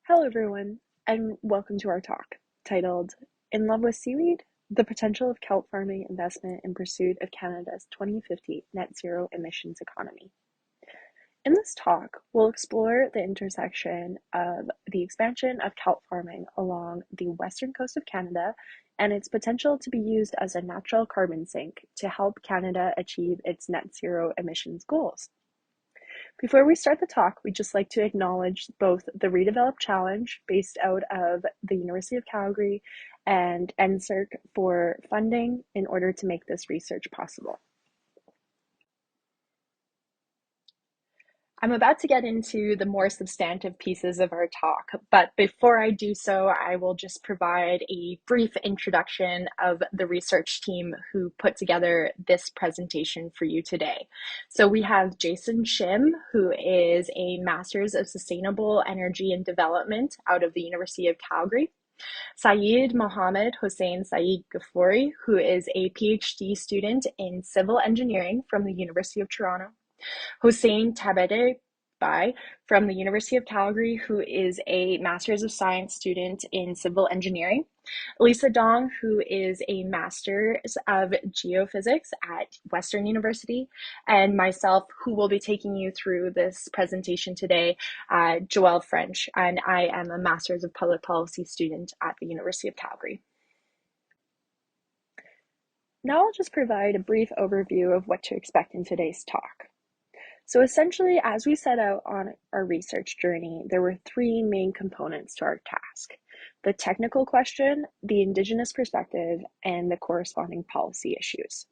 Hello, everyone, and welcome to our talk titled In Love with Seaweed? The Potential of Kelp Farming Investment in Pursuit of Canada's 2050 Net Zero Emissions Economy. In this talk, we'll explore the intersection of the expansion of kelp farming along the western coast of Canada and its potential to be used as a natural carbon sink to help Canada achieve its net zero emissions goals. Before we start the talk, we'd just like to acknowledge both the Redevelop Challenge, based out of the University of Calgary, and NSERC for funding in order to make this research possible. I'm about to get into the more substantive pieces of our talk, but before I do so, I will just provide a brief introduction of the research team who put together this presentation for you today. So we have Jason Shim, who is a Master's of Sustainable Energy and Development out of the University of Calgary. Syed Mohammed Hossein Saeed Ghafouri, who is a PhD student in civil engineering from the University of Toronto. Hossein Tabete Bai from the University of Calgary, who is a Master's of Science student in Civil Engineering. Lisa Dong, who is a Master's of Geophysics at Western University. And myself, who will be taking you through this presentation today, Joelle French, and I am a Master's of Public Policy student at the University of Calgary. Now I'll just provide a brief overview of what to expect in today's talk. So essentially, as we set out on our research journey, there were three main components to our task: the technical question, the Indigenous perspective, and the corresponding policy issues.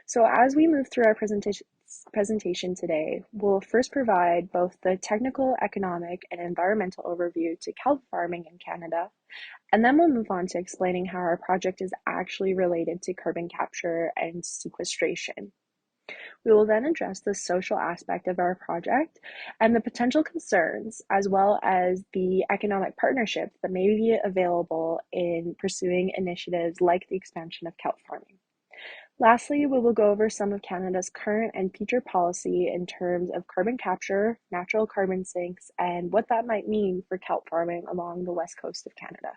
So as we move through our presentation today, we'll first provide both the technical, economic, and environmental overview to kelp farming in Canada, and then we'll move on to explaining how our project is actually related to carbon capture and sequestration. We will then address the social aspect of our project and the potential concerns, as well as the economic partnerships that may be available in pursuing initiatives like the expansion of kelp farming. Lastly, we will go over some of Canada's current and future policy in terms of carbon capture, natural carbon sinks, and what that might mean for kelp farming along the west coast of Canada.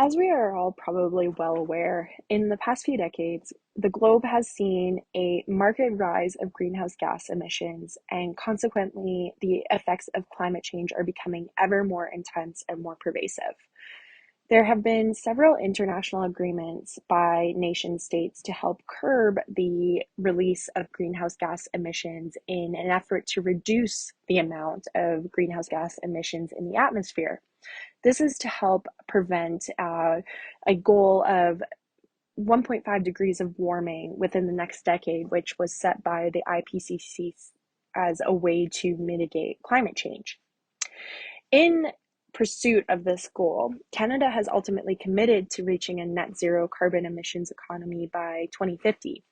As we are all probably well aware, in the past few decades, the globe has seen a marked rise of greenhouse gas emissions, and consequently, the effects of climate change are becoming ever more intense and more pervasive. There have been several international agreements by nation states to help curb the release of greenhouse gas emissions in an effort to reduce the amount of greenhouse gas emissions in the atmosphere. This is to help prevent a goal of 1.5 degrees of warming within the next decade, which was set by the IPCC as a way to mitigate climate change. In pursuit of this goal, Canada has ultimately committed to reaching a net zero carbon emissions economy by 2050.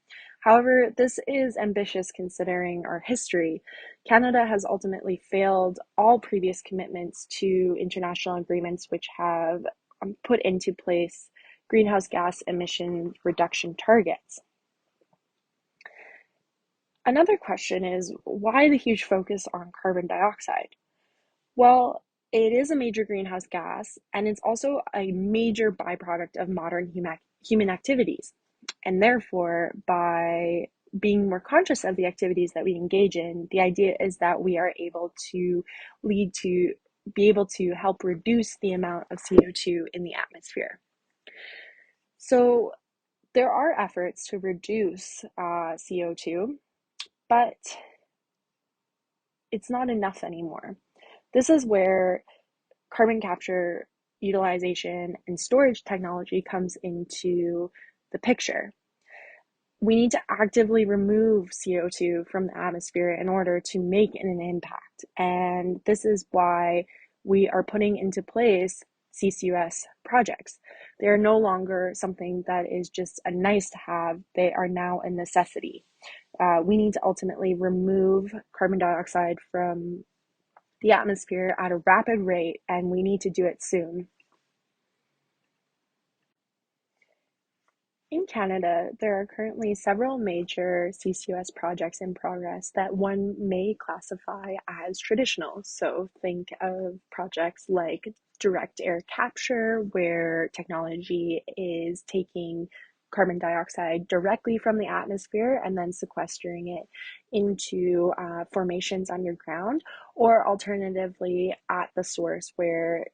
However, this is ambitious considering our history. Canada has ultimately failed all previous commitments to international agreements which have put into place greenhouse gas emission reduction targets. Another question is, why the huge focus on carbon dioxide? Well, it is a major greenhouse gas, and it's also a major byproduct of modern human activities. And therefore, by being more conscious of the activities that we engage in, the idea is that we are able to be able to help reduce the amount of CO2 in the atmosphere. So there are efforts to reduce CO2, but it's not enough anymore. This is where carbon capture, utilization, and storage technology comes into the picture. We need to actively remove CO2 from the atmosphere in order to make an impact. And this is why we are putting into place CCUS projects. They are no longer something that is just a nice to have, they are now a necessity. We need to ultimately remove carbon dioxide from the atmosphere at a rapid rate, and we need to do it soon. In Canada, there are currently several major CCUS projects in progress that one may classify as traditional. So think of projects like direct air capture, where technology is taking carbon dioxide directly from the atmosphere and then sequestering it into formations underground, or alternatively at the source, where,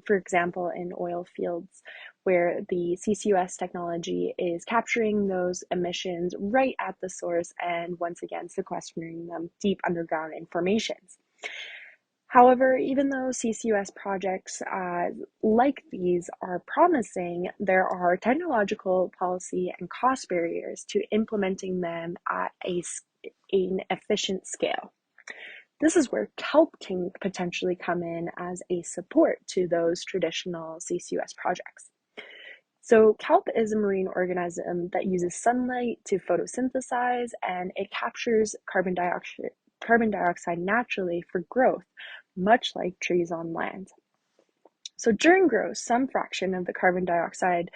for example, in oil fields, where the CCUS technology is capturing those emissions right at the source and once again sequestering them deep underground in formations. However, even though CCUS projects like these are promising, there are technological, policy, and cost barriers to implementing them at an efficient scale. This is where kelp can potentially come in as a support to those traditional CCUS projects. So kelp is a marine organism that uses sunlight to photosynthesize, and it captures carbon dioxide naturally for growth, much like trees on land. So during growth, some fraction of the carbon dioxide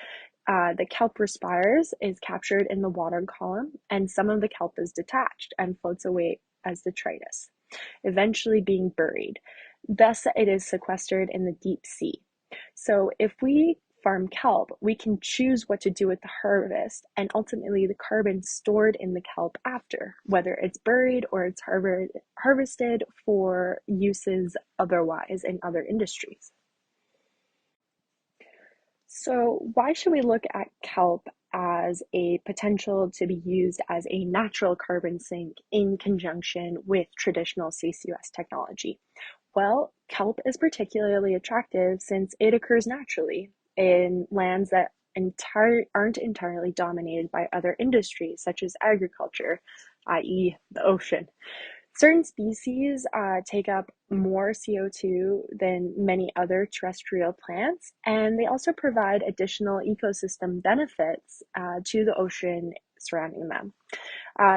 the kelp respires is captured in the water column, and some of the kelp is detached and floats away as detritus, eventually being buried. Thus, it is sequestered in the deep sea. So if we farm kelp, we can choose what to do with the harvest and ultimately the carbon stored in the kelp after, whether it's buried or it's harvested for uses otherwise in other industries. So why should we look at kelp as a potential to be used as a natural carbon sink in conjunction with traditional CCUS technology? Well, kelp is particularly attractive since it occurs naturally in lands that aren't entirely dominated by other industries, such as agriculture, i.e., the ocean. Certain species take up more CO2 than many other terrestrial plants, and they also provide additional ecosystem benefits to the ocean surrounding them.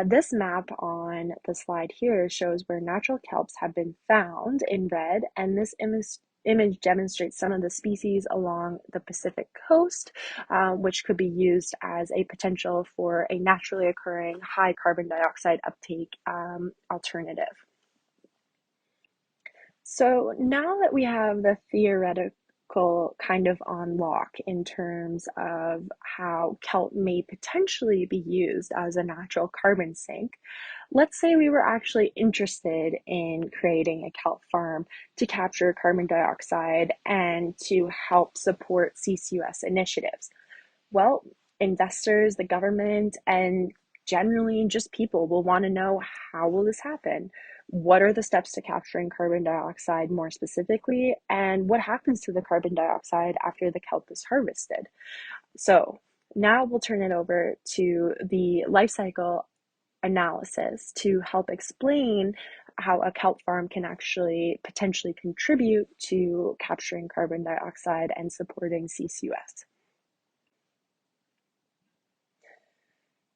This map on the slide here shows where natural kelps have been found in red, and this image demonstrates some of the species along the Pacific coast, which could be used as a potential for a naturally occurring high carbon dioxide uptake alternative. So now that we have the theoretical kind of on lock in terms of how kelp may potentially be used as a natural carbon sink, let's say we were actually interested in creating a kelp farm to capture carbon dioxide and to help support CCUS initiatives. Well, investors, the government, and generally just people will want to know, how will this happen? What are the steps to capturing carbon dioxide more specifically? And what happens to the carbon dioxide after the kelp is harvested? So now we'll turn it over to the life cycle analysis to help explain how a kelp farm can actually potentially contribute to capturing carbon dioxide and supporting CCUS.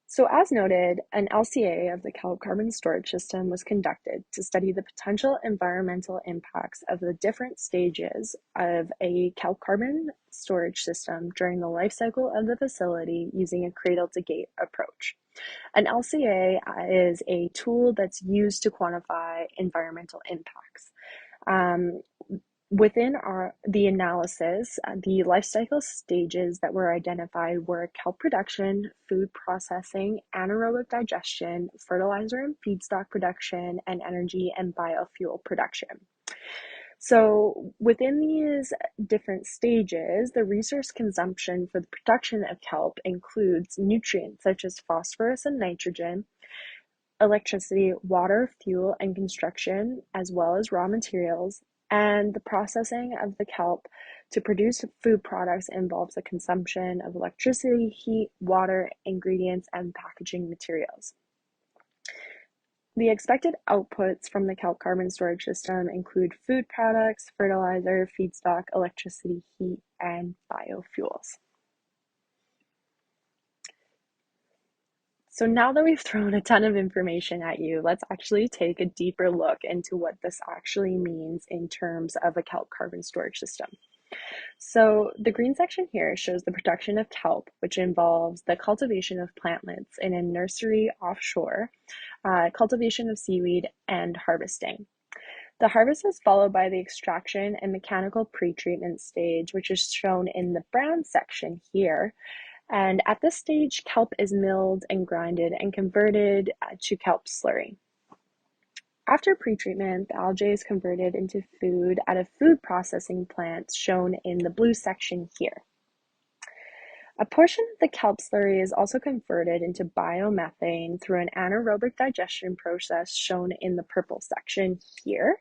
So as noted, an LCA of the kelp carbon storage system was conducted to study the potential environmental impacts of the different stages of a kelp carbon storage system during the life cycle of the facility using a cradle-to-gate approach. An LCA is a tool that's used to quantify environmental impacts. Um, Within the analysis, the life cycle stages that were identified were kelp production, food processing, anaerobic digestion, fertilizer and feedstock production, and energy and biofuel production. So within these different stages, the resource consumption for the production of kelp includes nutrients such as phosphorus and nitrogen, electricity, water, fuel, and construction, as well as raw materials. And the processing of the kelp to produce food products involves the consumption of electricity, heat, water, ingredients, and packaging materials. The expected outputs from the kelp carbon storage system include food products, fertilizer, feedstock, electricity, heat, and biofuels. So now that we've thrown a ton of information at you, let's actually take a deeper look into what this actually means in terms of a kelp carbon storage system. So the green section here shows the production of kelp, which involves the cultivation of plantlets in a nursery offshore, cultivation of seaweed, and harvesting. The harvest is followed by the extraction and mechanical pretreatment stage, which is shown in the brown section here. And at this stage, kelp is milled and grinded and converted to kelp slurry. After pretreatment, the algae is converted into food at a food processing plant shown in the blue section here. A portion of the kelp slurry is also converted into biomethane through an anaerobic digestion process shown in the purple section here.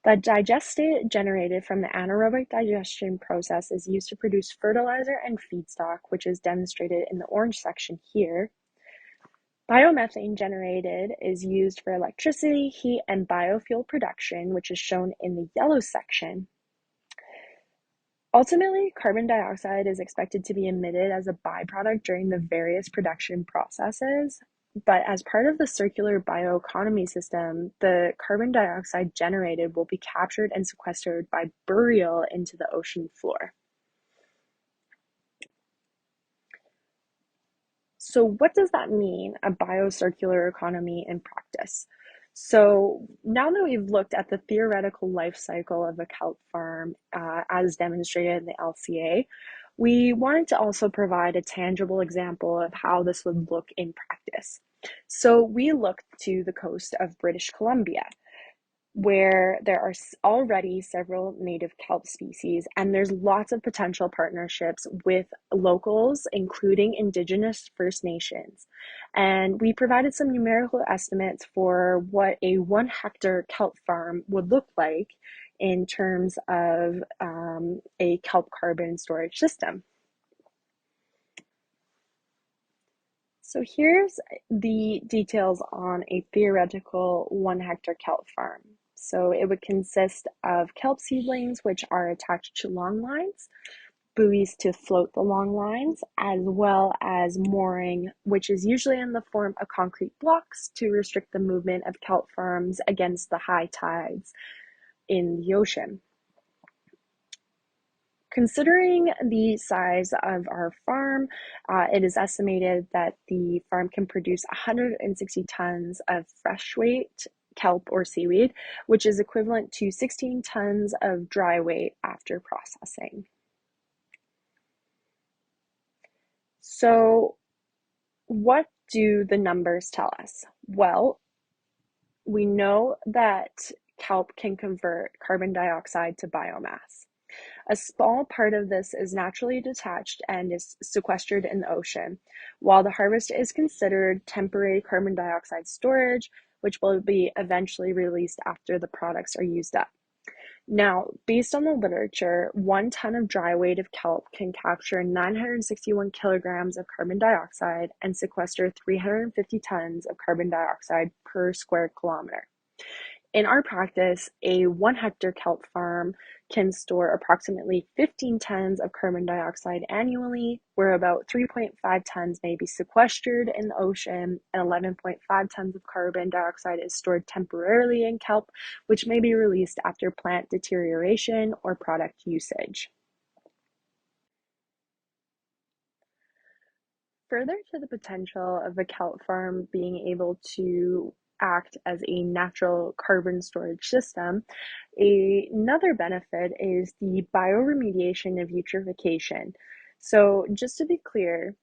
The digestate generated from the anaerobic digestion process is used to produce fertilizer and feedstock, which is demonstrated in the orange section here. Biomethane generated is used for electricity, heat, and biofuel production, which is shown in the yellow section. Ultimately, carbon dioxide is expected to be emitted as a byproduct during the various production processes, but as part of the circular bioeconomy system, the carbon dioxide generated will be captured and sequestered by burial into the ocean floor. So what does that mean, a biocircular economy in practice? So now that we've looked at the theoretical life cycle of a kelp farm as demonstrated in the LCA, we wanted to also provide a tangible example of how this would look in practice. So we looked to the coast of British Columbia, where there are already several native kelp species, and there's lots of potential partnerships with locals, including Indigenous First Nations. And we provided some numerical estimates for what a 1 hectare kelp farm would look like in terms of a kelp carbon storage system. So here's the details on a theoretical 1 hectare kelp farm. So it would consist of kelp seedlings, which are attached to long lines, buoys to float the long lines, as well as mooring, which is usually in the form of concrete blocks to restrict the movement of kelp farms against the high tides in the ocean. Considering the size of our farm, it is estimated that the farm can produce 160 tons of fresh weight kelp or seaweed, which is equivalent to 16 tons of dry weight after processing. So what do the numbers tell us? Well, we know that kelp can convert carbon dioxide to biomass. A small part of this is naturally detached and is sequestered in the ocean, while the harvest is considered temporary carbon dioxide storage, which will be eventually released after the products are used up. Now, based on the literature, 1 ton of dry weight of kelp can capture 961 kilograms of carbon dioxide and sequester 350 tons of carbon dioxide per square kilometer. In our practice, a 1 hectare kelp farm can store approximately 15 tons of carbon dioxide annually, where about 3.5 tons may be sequestered in the ocean, and 11.5 tons of carbon dioxide is stored temporarily in kelp, which may be released after plant deterioration or product usage. Further to the potential of a kelp farm being able to act as a natural carbon storage system, another benefit is the bioremediation of eutrophication. So just to be clear,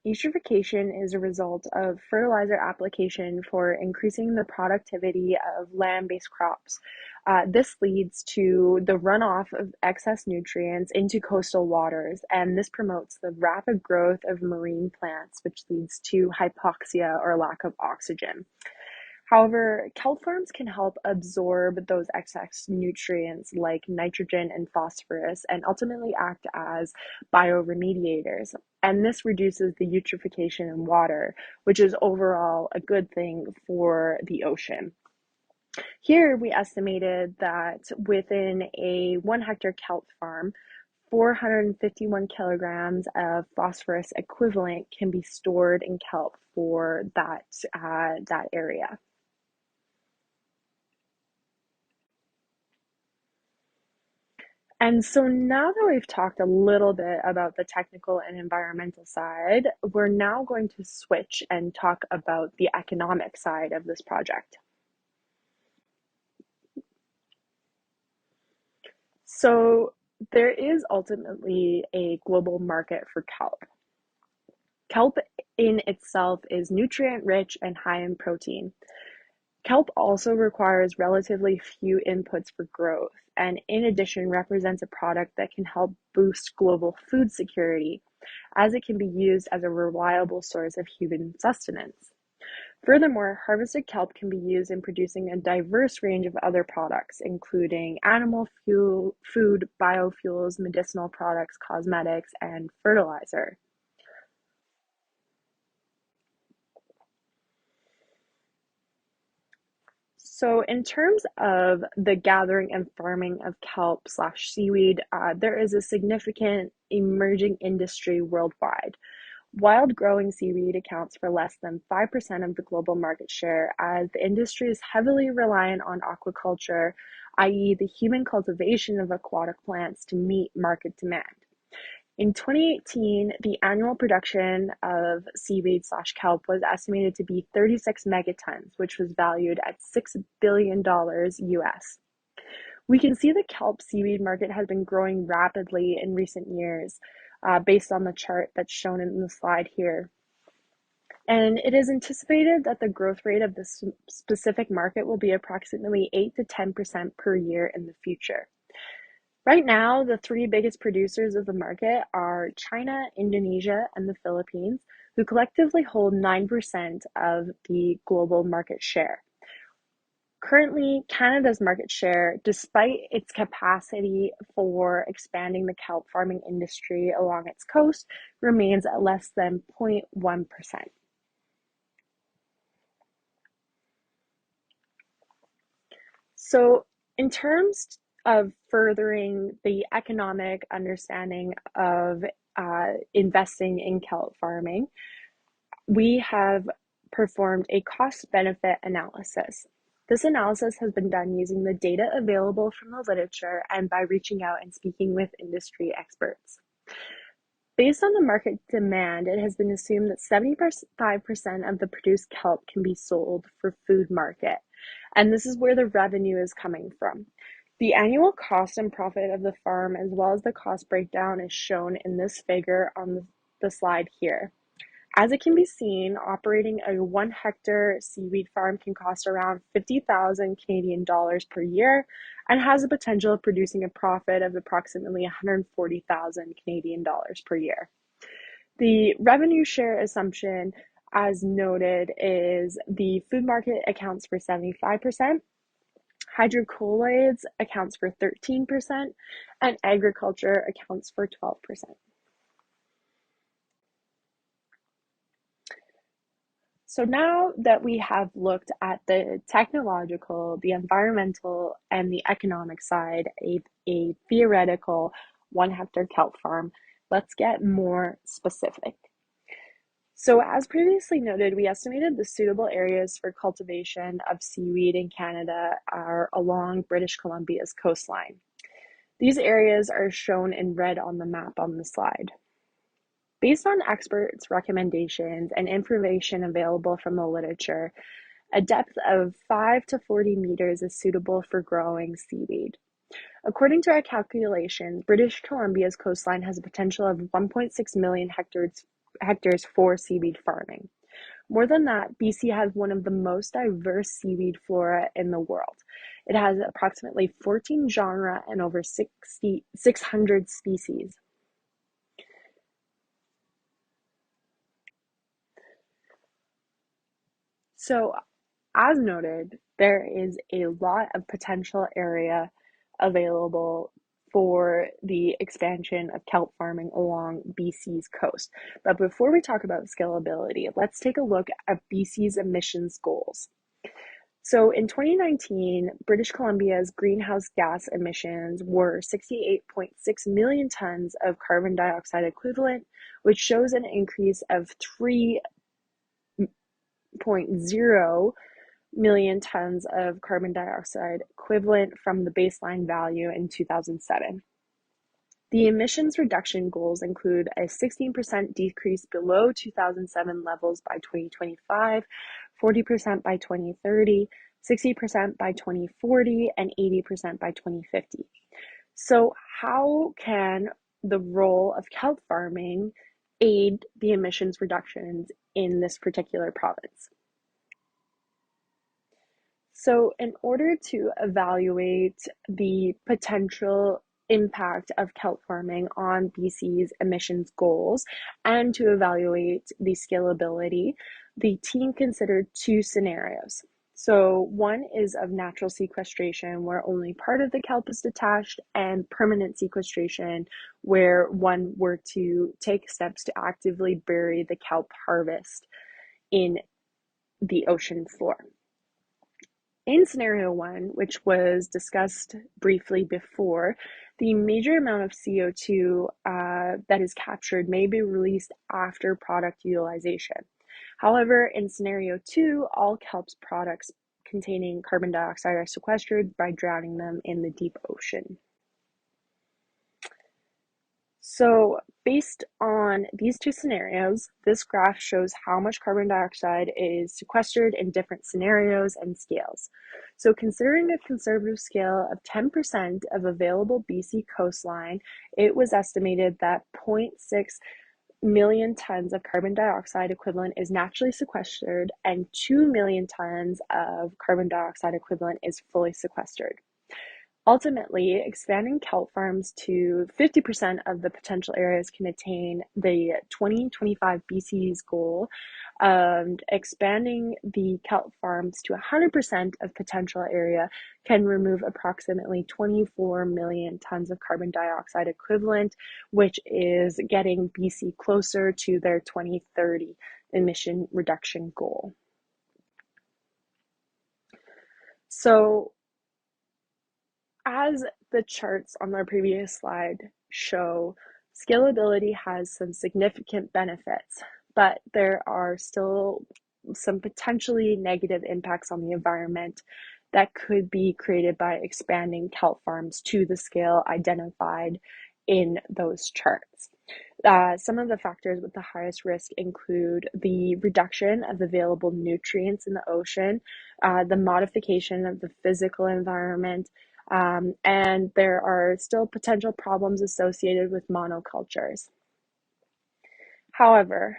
eutrophication is a result of fertilizer application for increasing the productivity of land-based crops. This leads to the runoff of excess nutrients into coastal waters, and this promotes the rapid growth of marine plants, which leads to hypoxia or lack of oxygen. However, kelp farms can help absorb those excess nutrients like nitrogen and phosphorus and ultimately act as bioremediators. And this reduces the eutrophication in water, which is overall a good thing for the ocean. Here, we estimated that within a 1 hectare kelp farm, 451 kilograms of phosphorus equivalent can be stored in kelp for that area. And so now that we've talked a little bit about the technical and environmental side, we're now going to switch and talk about the economic side of this project. So there is ultimately a global market for kelp. Kelp in itself is nutrient rich and high in protein. Kelp also requires relatively few inputs for growth, and in addition represents a product that can help boost global food security, as it can be used as a reliable source of human sustenance. Furthermore, harvested kelp can be used in producing a diverse range of other products, including animal fuel, food, biofuels, medicinal products, cosmetics, and fertilizer. So, in terms of the gathering and farming of kelp slash seaweed, there is a significant emerging industry worldwide. Wild growing seaweed accounts for less than 5% of the global market share, as the industry is heavily reliant on aquaculture, i.e., the human cultivation of aquatic plants to meet market demand. In 2018, the annual production of seaweed slash kelp was estimated to be 36 megatons, which was valued at $6 billion US. We can see the kelp seaweed market has been growing rapidly in recent years, based on the chart that's shown in the slide here. And it is anticipated that the growth rate of this specific market will be approximately 8 to 10% per year in the future. Right now, the three biggest producers of the market are China, Indonesia, and the Philippines, who collectively hold 9% of the global market share. Currently, Canada's market share, despite its capacity for expanding the kelp farming industry along its coast, remains at less than 0.1%. So, in terms of furthering the economic understanding of investing in kelp farming, we have performed a cost benefit analysis. This analysis has been done using the data available from the literature and by reaching out and speaking with industry experts. Based on the market demand, it has been assumed that 75% of the produced kelp can be sold for food market, and this is where the revenue is coming from. The annual cost and profit of the farm, as well as the cost breakdown, is shown in this figure on the slide here. As it can be seen, operating a 1 hectare seaweed farm can cost around 50,000 Canadian dollars per year and has the potential of producing a profit of approximately 140,000 Canadian dollars per year. The revenue share assumption, as noted, is the food market accounts for 75%, hydrocolloids accounts for 13%, and agriculture accounts for 12%. So now that we have looked at the technological, the environmental, and the economic side of a theoretical 1 hectare kelp farm, let's get more specific. So as previously noted, we estimated the suitable areas for cultivation of seaweed in Canada are along British Columbia's coastline. These areas are shown in red on the map on the slide. Based on experts' recommendations and information available from the literature, a depth of 5 to 40 meters is suitable for growing seaweed. According to our calculations, British Columbia's coastline has a potential of 1.6 million hectares for seaweed farming. More than that, BC has one of the most diverse seaweed flora in the world. It has approximately 14 genera and over 600 species. So, as noted, there is a lot of potential area available for the expansion of kelp farming along BC's coast. But before we talk about scalability, let's take a look at BC's emissions goals. So in 2019, British Columbia's greenhouse gas emissions were 68.6 million tons of carbon dioxide equivalent, which shows an increase of 3.0 million tons of carbon dioxide equivalent from the baseline value in 2007. The emissions reduction goals include a 16% decrease below 2007 levels by 2025, 40% by 2030, 60% by 2040, and 80% by 2050. So, how can the role of kelp farming aid the emissions reductions in this particular province? So, in order to evaluate the potential impact of kelp farming on BC's emissions goals and to evaluate the scalability, the team considered two scenarios. So, one is of natural sequestration, where only part of the kelp is detached, and permanent sequestration, where one were to take steps to actively bury the kelp harvest in the ocean floor. In scenario one, which was discussed briefly before, the major amount of CO2 that is captured may be released after product utilization. However, in scenario two, all kelp's products containing carbon dioxide are sequestered by drowning them in the deep ocean. So, based on these two scenarios, this graph shows how much carbon dioxide is sequestered in different scenarios and scales. So, considering a conservative scale of 10% of available BC coastline, it was estimated that 0.6 million tons of carbon dioxide equivalent is naturally sequestered and 2 million tons of carbon dioxide equivalent is fully sequestered. Ultimately, expanding kelp farms to 50% of the potential areas can attain the 2025 BC's goal, and expanding the kelp farms to 100% of potential area can remove approximately 24 million tons of carbon dioxide equivalent, which is getting BC closer to their 2030 emission reduction goal. So, as the charts on the previous slide show, scalability has some significant benefits, but there are still some potentially negative impacts on the environment that could be created by expanding kelp farms to the scale identified in those charts. Some of the factors with the highest risk include the reduction of available nutrients in the ocean, the modification of the physical environment, and there are still potential problems associated with monocultures. However,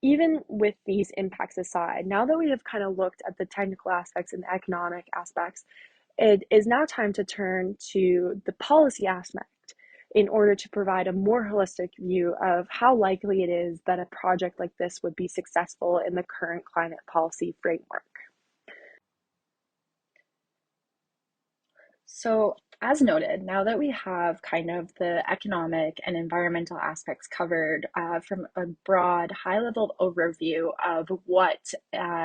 even with these impacts aside, now that we have kind of looked at the technical aspects and the economic aspects, it is now time to turn to the policy aspect in order to provide a more holistic view of how likely it is that a project like this would be successful in the current climate policy framework. So, as noted, now that we have kind of the economic and environmental aspects covered from a broad, high level overview of what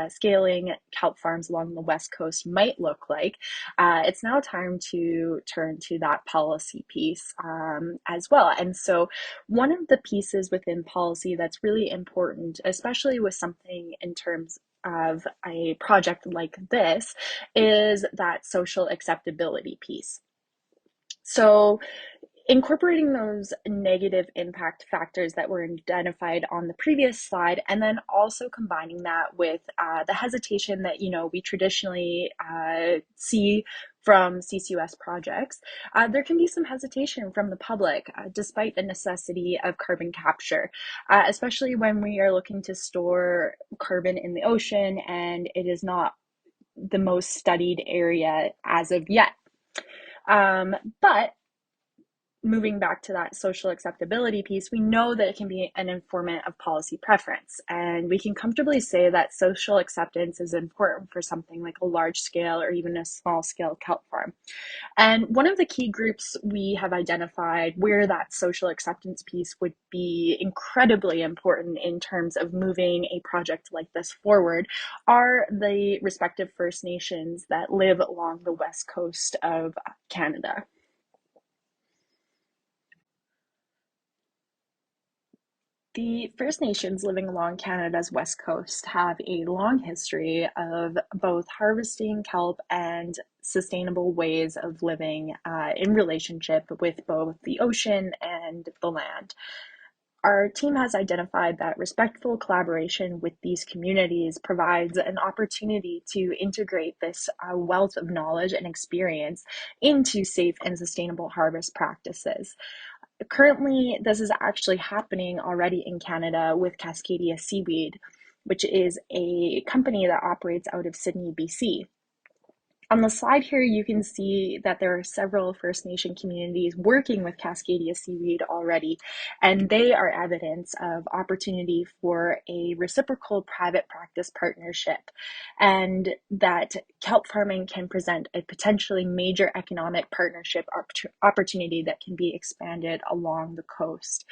scaling kelp farms along the West Coast might look like, it's now time to turn to that policy piece as well. And so, one of the pieces within policy that's really important, especially with something in terms of a project like this, is that social acceptability piece. So, incorporating those negative impact factors that were identified on the previous slide, and then also combining that with the hesitation that we traditionally see from CCUS projects, there can be some hesitation from the public, despite the necessity of carbon capture, especially when we are looking to store carbon in the ocean and it is not the most studied area as of yet. But moving back to that social acceptability piece, we know that it can be an informant of policy preference. And we can comfortably say that social acceptance is important for something like a large scale or even a small scale kelp farm. And one of the key groups we have identified where that social acceptance piece would be incredibly important in terms of moving a project like this forward are the respective First Nations that live along the west coast of Canada. The First Nations living along Canada's west coast have a long history of both harvesting kelp and sustainable ways of living in relationship with both the ocean and the land. Our team has identified that respectful collaboration with these communities provides an opportunity to integrate this wealth of knowledge and experience into safe and sustainable harvest practices. Currently, this is actually happening already in Canada with Cascadia Seaweed, which is a company that operates out of Sydney, BC. On the slide here, you can see that there are several First Nation communities working with Cascadia Seaweed already, and they are evidence of opportunity for a reciprocal private practice partnership, and that kelp farming can present a potentially major economic partnership opportunity that can be expanded along the coast.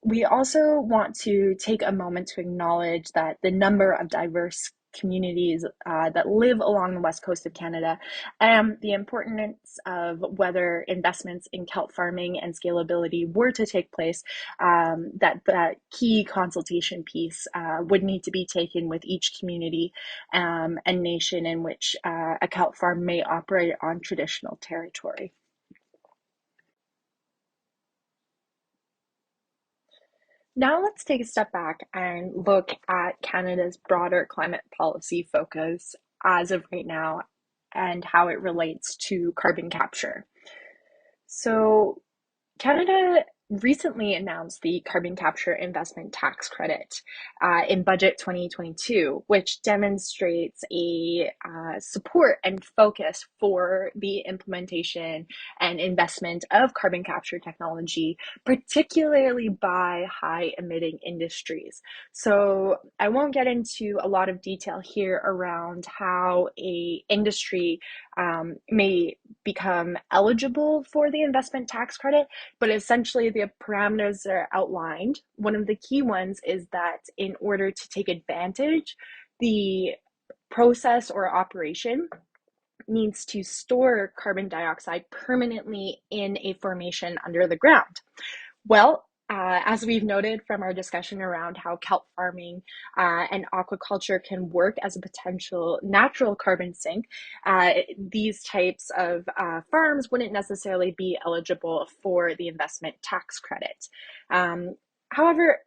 We also want to take a moment to acknowledge that the number of diverse communities that live along the west coast of Canada, and the importance of whether investments in kelp farming and scalability were to take place, that key consultation piece would need to be taken with each community and nation in which a kelp farm may operate on traditional territory. Now let's take a step back and look at Canada's broader climate policy focus as of right now and how it relates to carbon capture. So, Canada recently announced the carbon capture investment tax credit in budget 2022, which demonstrates a support and focus for the implementation and investment of carbon capture technology, particularly by high emitting industries. So I won't get into a lot of detail here around how a industry may become eligible for the investment tax credit, but essentially the parameters are outlined. One of the key ones is that in order to take advantage, the process or operation needs to store carbon dioxide permanently in a formation under the ground. Well, as we've noted from our discussion around how kelp farming and aquaculture can work as a potential natural carbon sink, these types of farms wouldn't necessarily be eligible for the investment tax credit. However,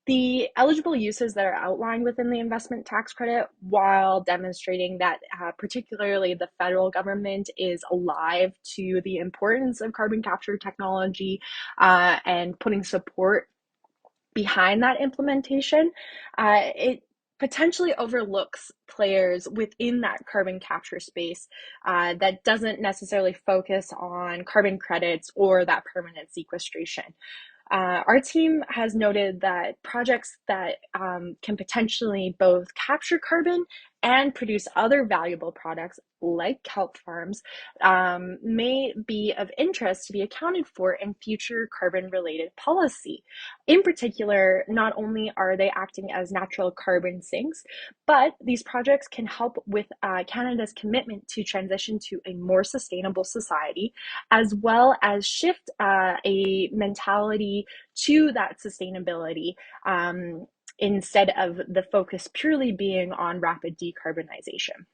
the eligible uses that are outlined within the investment tax credit, while demonstrating that particularly the federal government is alive to the importance of carbon capture technology and putting support behind that implementation, it potentially overlooks players within that carbon capture space that doesn't necessarily focus on carbon credits or that permanent sequestration. Our team has noted that projects that can potentially both capture carbon and produce other valuable products like kelp farms may be of interest to be accounted for in future carbon related policy. In particular, not only are they acting as natural carbon sinks, but these projects can help with Canada's commitment to transition to a more sustainable society, as well as shift a mentality to that sustainability instead of the focus purely being on rapid decarbonization.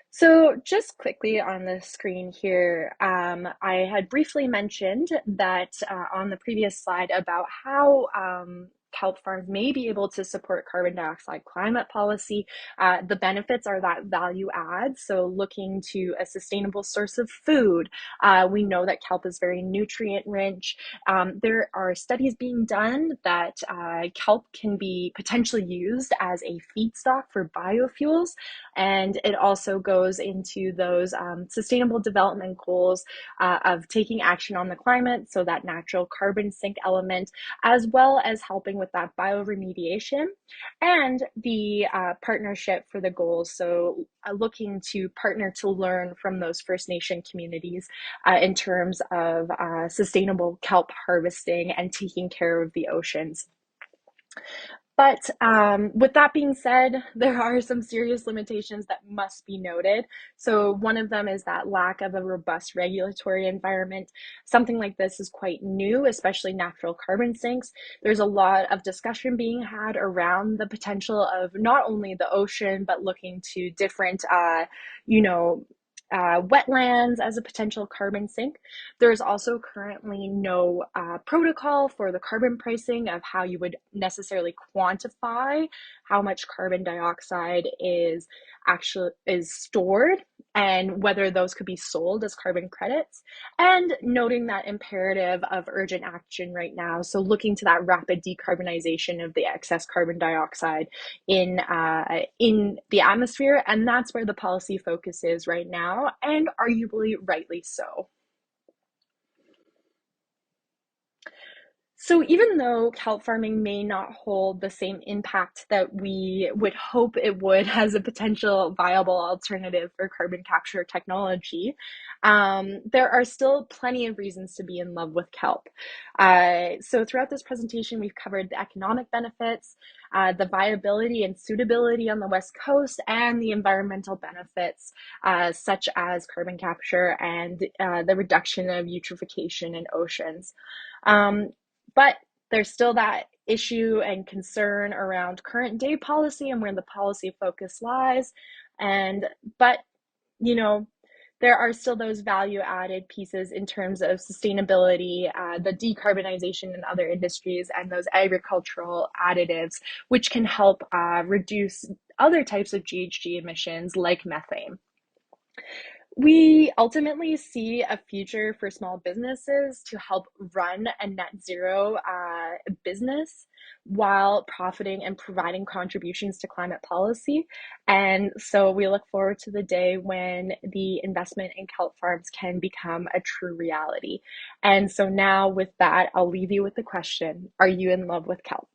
So just quickly on the screen here, I had briefly mentioned that on the previous slide about how kelp farms may be able to support carbon dioxide climate policy. The benefits are that value add. So looking to a sustainable source of food, we know that kelp is very nutrient rich. There are studies being done that kelp can be potentially used as a feedstock for biofuels, and it also goes into those sustainable development goals of taking action on the climate, so that natural carbon sink element, as well as helping with that bioremediation and the partnership for the goals. So looking to partner to learn from those First Nation communities in terms of sustainable kelp harvesting and taking care of the oceans. But with that being said, there are some serious limitations that must be noted. So, one of them is that lack of a robust regulatory environment. Something like this is quite new, especially natural carbon sinks. There's a lot of discussion being had around the potential of not only the ocean, but looking to different, you know, wetlands as a potential carbon sink. There's also currently no protocol for the carbon pricing of how you would necessarily quantify how much carbon dioxide is stored and whether those could be sold as carbon credits, and noting that imperative of urgent action right now. So looking to that rapid decarbonization of the excess carbon dioxide in the atmosphere, and that's where the policy focus is right now, and arguably rightly so. So even though kelp farming may not hold the same impact that we would hope it would as a potential viable alternative for carbon capture technology, there are still plenty of reasons to be in love with kelp. So throughout this presentation, we've covered the economic benefits, the viability and suitability on the West Coast, and the environmental benefits, such as carbon capture and the reduction of eutrophication in oceans. Um, but there's still that issue and concern around current day policy and where the policy focus lies. And, but, you know, there are still those value added pieces in terms of sustainability, the decarbonization in other industries, and those agricultural additives, which can help reduce other types of GHG emissions like methane. We ultimately see a future for small businesses to help run a net zero business while profiting and providing contributions to climate policy. And so we look forward to the day when the investment in kelp farms can become a true reality. And so now, with that, I'll leave you with the question: are you in love with kelp?